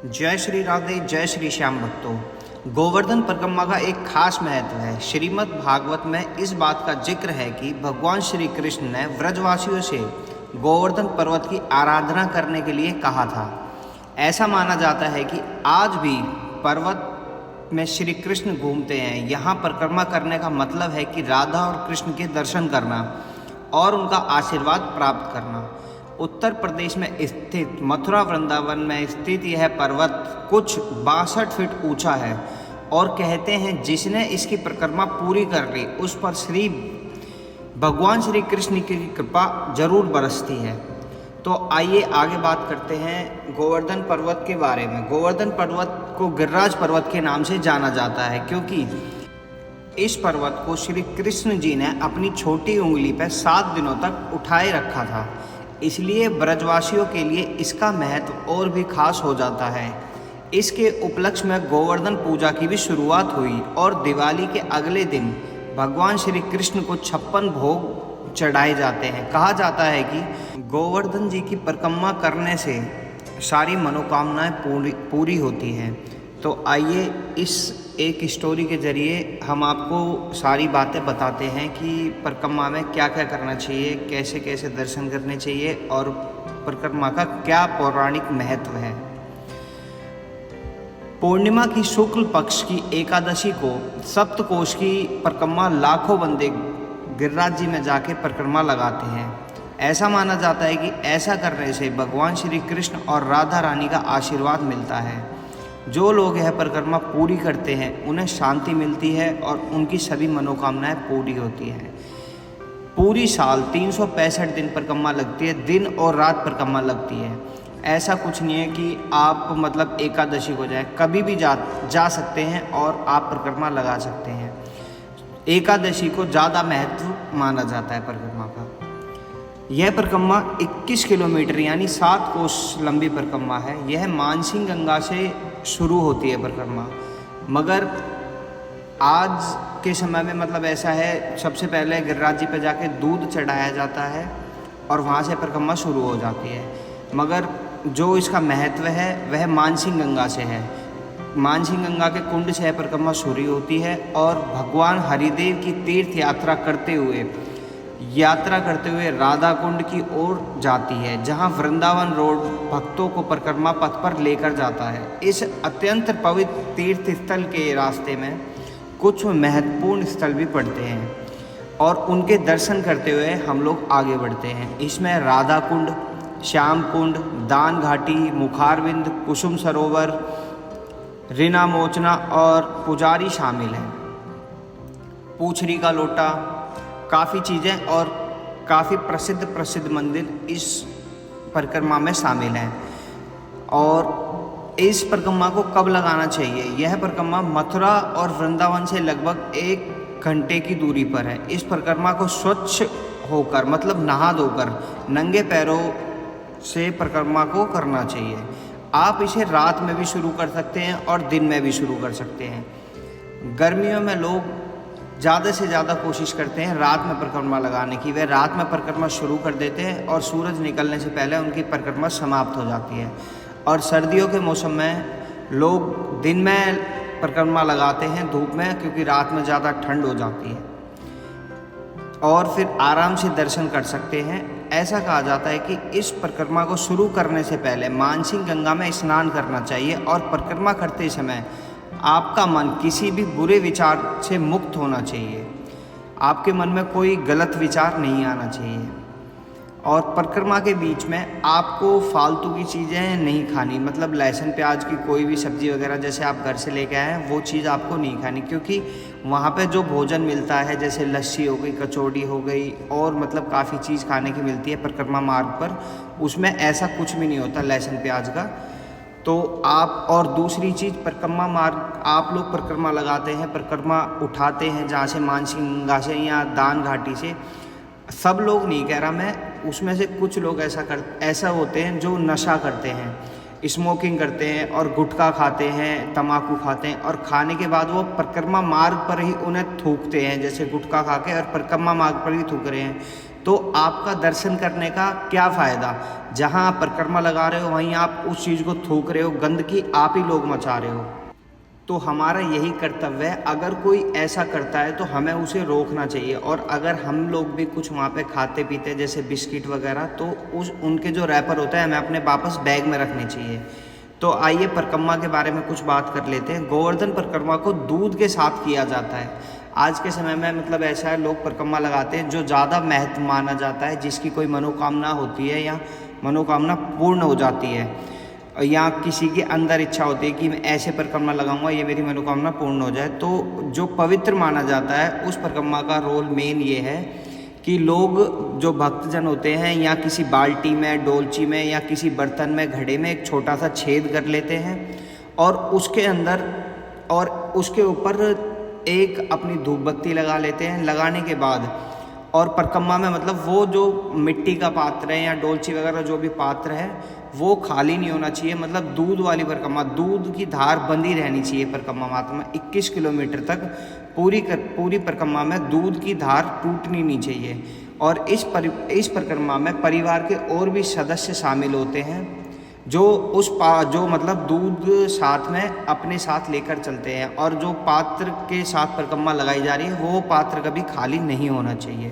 जय श्री राधे, जय श्री श्याम भक्तों। गोवर्धन परिक्रमा का एक खास महत्व है। श्रीमद् भागवत में इस बात का जिक्र है कि भगवान श्री कृष्ण ने व्रजवासियों से गोवर्धन पर्वत की आराधना करने के लिए कहा था। ऐसा माना जाता है कि आज भी पर्वत में श्री कृष्ण घूमते हैं। यहाँ परिक्रमा करने का मतलब है कि राधा और कृष्ण के दर्शन करना और उनका आशीर्वाद प्राप्त करना। उत्तर प्रदेश में स्थित मथुरा वृंदावन में स्थित यह पर्वत कुछ 62 फीट ऊंचा है और कहते हैं जिसने इसकी परिक्रमा पूरी कर ली उस पर भगवान श्री कृष्ण की कृपा जरूर बरसती है। तो आइए आगे बात करते हैं गोवर्धन पर्वत के बारे में। गोवर्धन पर्वत को गिरिराज पर्वत के नाम से जाना जाता है क्योंकि इस पर्वत को श्री कृष्ण जी ने अपनी छोटी उंगली पर 7 दिनों तक उठाए रखा था। इसलिए ब्रजवासियों के लिए इसका महत्व और भी खास हो जाता है। इसके उपलक्ष्य में गोवर्धन पूजा की भी शुरुआत हुई और दिवाली के अगले दिन भगवान श्री कृष्ण को 56 भोग चढ़ाए जाते हैं। कहा जाता है कि गोवर्धन जी की परिक्रमा करने से सारी मनोकामनाएं पूरी होती हैं। तो आइए इस एक स्टोरी के ज़रिए हम आपको सारी बातें बताते हैं कि परिक्रमा में क्या क्या करना चाहिए, कैसे कैसे दर्शन करने चाहिए और परिक्रमा का क्या पौराणिक महत्व है। पूर्णिमा की शुक्ल पक्ष की एकादशी को सप्तकोश की परिक्रमा लाखों बंदे गिरिराज जी में जाके परिक्रमा लगाते हैं। ऐसा माना जाता है कि ऐसा करने से भगवान श्री कृष्ण और राधा रानी का आशीर्वाद मिलता है। जो लोग यह परिक्रमा पूरी करते हैं उन्हें शांति मिलती है और उनकी सभी मनोकामनाएं पूरी होती हैं। पूरी साल 365 दिन परिक्रमा लगती है, दिन और रात परिक्रमा लगती है। ऐसा कुछ नहीं है कि आप मतलब एकादशी को जाए, कभी भी जा सकते हैं और आप परिक्रमा लगा सकते हैं। एकादशी को ज़्यादा महत्व माना जाता है परिक्रमा का। यह परिक्रमा 21 किलोमीटर यानी 7 कोस लंबी परिक्रमा है। यह मानसिंह गंगा से शुरू होती है परिक्रमा, मगर आज के समय में मतलब ऐसा है, सबसे पहले गिरिराज जी पे जाके दूध चढ़ाया जाता है और वहाँ से परिक्रमा शुरू हो जाती है। मगर जो इसका महत्व है वह मानसिंह गंगा से है। मानसिंह गंगा के कुंड से परिक्रमा शुरू होती है और भगवान हरिदेव की तीर्थ यात्रा करते हुए राधा कुंड की ओर जाती है, जहां वृंदावन रोड भक्तों को परिक्रमा पथ पर लेकर जाता है। इस अत्यंत पवित्र तीर्थ स्थल के रास्ते में कुछ महत्वपूर्ण स्थल भी पड़ते हैं और उनके दर्शन करते हुए हम लोग आगे बढ़ते हैं। इसमें राधा कुंड, श्याम कुंड, दान घाटी, मुखारविंद, कुसुम सरोवर, रीना मोचना और पुजारी शामिल हैं। पूछरी का लोटा, काफ़ी चीज़ें और काफ़ी प्रसिद्ध मंदिर इस परिक्रमा में शामिल हैं। और इस परिक्रमा को कब लगाना चाहिए? यह परिक्रमा मथुरा और वृंदावन से लगभग 1 घंटे की दूरी पर है। इस परिक्रमा को स्वच्छ होकर मतलब नहा धोकर नंगे पैरों से परिक्रमा को करना चाहिए। आप इसे रात में भी शुरू कर सकते हैं और दिन में भी शुरू कर सकते हैं। गर्मियों में लोग ज़्यादा से ज़्यादा कोशिश करते हैं रात में परिक्रमा लगाने की। वे रात में परिक्रमा शुरू कर देते हैं और सूरज निकलने से पहले उनकी परिक्रमा समाप्त हो जाती है। और सर्दियों के मौसम में लोग दिन में परिक्रमा लगाते हैं धूप में, क्योंकि रात में ज़्यादा ठंड हो जाती है और फिर आराम से दर्शन कर सकते हैं। ऐसा कहा जाता है कि इस परिक्रमा को शुरू करने से पहले मानसिंह गंगा में स्नान करना चाहिए और परिक्रमा करते समय आपका मन किसी भी बुरे विचार से मुक्त होना चाहिए। आपके मन में कोई गलत विचार नहीं आना चाहिए। और परिक्रमा के बीच में आपको फालतू की चीज़ें नहीं खानी, मतलब लहसुन प्याज की कोई भी सब्ज़ी वगैरह जैसे आप घर से लेके आए हैं वो चीज़ आपको नहीं खानी, क्योंकि वहाँ पे जो भोजन मिलता है जैसे लस्सी हो गई, कचौड़ी हो गई और मतलब काफ़ी चीज़ खाने की मिलती है परिक्रमा मार्ग पर, उसमें ऐसा कुछ भी नहीं होता लहसुन प्याज का। तो आप और दूसरी चीज़ परिक्रमा मार्ग आप लोग परिक्रमा लगाते हैं, परिक्रमा उठाते हैं जहाँ से मानसिंह गंगा से या दान घाटी से। सब लोग नहीं कह रहा मैं, उसमें से कुछ लोग ऐसा होते हैं जो नशा करते हैं, स्मोकिंग करते हैं और गुटखा खाते हैं, तम्बाकू खाते हैं और खाने के बाद वो परिक्रमा मार्ग पर ही उन्हें थूकते हैं, जैसे गुटखा खा के और परिक्रमा मार्ग पर ही थूक रहे हैं। तो आपका दर्शन करने का क्या फ़ायदा? जहाँ आप परिक्रमा लगा रहे हो वहीं आप उस चीज़ को थूक रहे हो, गंदगी आप ही लोग मचा रहे हो। तो हमारा यही कर्तव्य है, अगर कोई ऐसा करता है तो हमें उसे रोकना चाहिए। और अगर हम लोग भी कुछ वहाँ पे खाते पीते जैसे बिस्किट वगैरह, तो उनके जो रैपर होता है हमें अपने वापस बैग में रखने चाहिए। तो आइए परिक्रमा के बारे में कुछ बात कर लेते हैं। गोवर्धन परिक्रमा को दूध के साथ किया जाता है। आज के समय में मतलब ऐसा है, लोग परिक्रमा लगाते हैं जो ज़्यादा महत्व माना जाता है, जिसकी कोई मनोकामना होती है या मनोकामना पूर्ण हो जाती है, या किसी के अंदर इच्छा होती है कि मैं ऐसे परिक्रमा लगाऊंगा ये मेरी मनोकामना पूर्ण हो जाए। तो जो पवित्र माना जाता है उस परिक्रमा का रोल मेन ये है कि लोग जो भक्तजन होते हैं या किसी बाल्टी में, डोलची में या किसी बर्तन में, घड़े में एक छोटा सा छेद कर लेते हैं और उसके अंदर और उसके ऊपर एक अपनी धूप बत्ती लगा लेते हैं। लगाने के बाद और परिक्रमा में मतलब वो जो मिट्टी का पात्र है या डोलची वगैरह जो भी पात्र है वो खाली नहीं होना चाहिए। मतलब दूध वाली परिक्रमा, दूध की धार बंदी रहनी चाहिए परिक्रमा मात्र में। 21 किलोमीटर तक पूरी परिक्रमा में दूध की धार टूटनी नहीं चाहिए। और इस परिक्रमा में परिवार के और भी सदस्य शामिल होते हैं जो जो मतलब दूध साथ में अपने साथ लेकर चलते हैं। और जो पात्र के साथ परिक्रमा लगाई जा रही है वो पात्र कभी खाली नहीं होना चाहिए।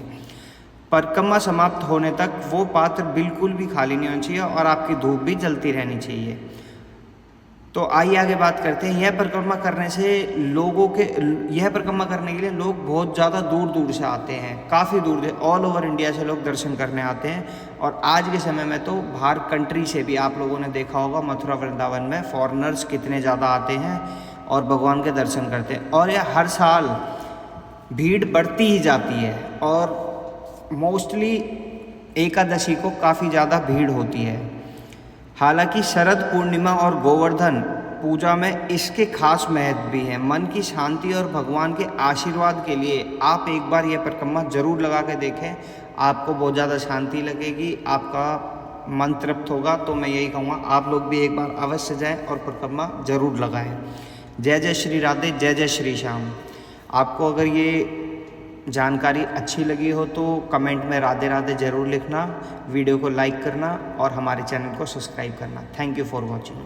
परिक्रमा समाप्त होने तक वो पात्र बिल्कुल भी खाली नहीं होना चाहिए और आपकी धूप भी जलती रहनी चाहिए। तो आइए आगे बात करते हैं। यह परिक्रमा करने के लिए लोग बहुत ज़्यादा दूर दूर से आते हैं, काफ़ी दूर से, ऑल ओवर इंडिया से लोग दर्शन करने आते हैं। और आज के समय में तो बाहर कंट्री से भी आप लोगों ने देखा होगा, मथुरा वृंदावन में फॉरेनर्स कितने ज़्यादा आते हैं और भगवान के दर्शन करते हैं। और यह हर साल भीड़ बढ़ती ही जाती है और मोस्टली एकादशी को काफ़ी ज़्यादा भीड़ होती है। हालांकि शरद पूर्णिमा और गोवर्धन पूजा में इसके खास महत्व भी हैं। मन की शांति और भगवान के आशीर्वाद के लिए आप एक बार यह परिक्रमा जरूर लगा के देखें, आपको बहुत ज़्यादा शांति लगेगी, आपका मन तृप्त होगा। तो मैं यही कहूँगा आप लोग भी एक बार अवश्य जाएं और परिक्रमा जरूर लगाएं। जय जय श्री राधे, जय जय श्री श्याम। आपको अगर ये जानकारी अच्छी लगी हो तो कमेंट में राधे राधे ज़रूर लिखना, वीडियो को लाइक करना और हमारे चैनल को सब्सक्राइब करना। Thank you for watching.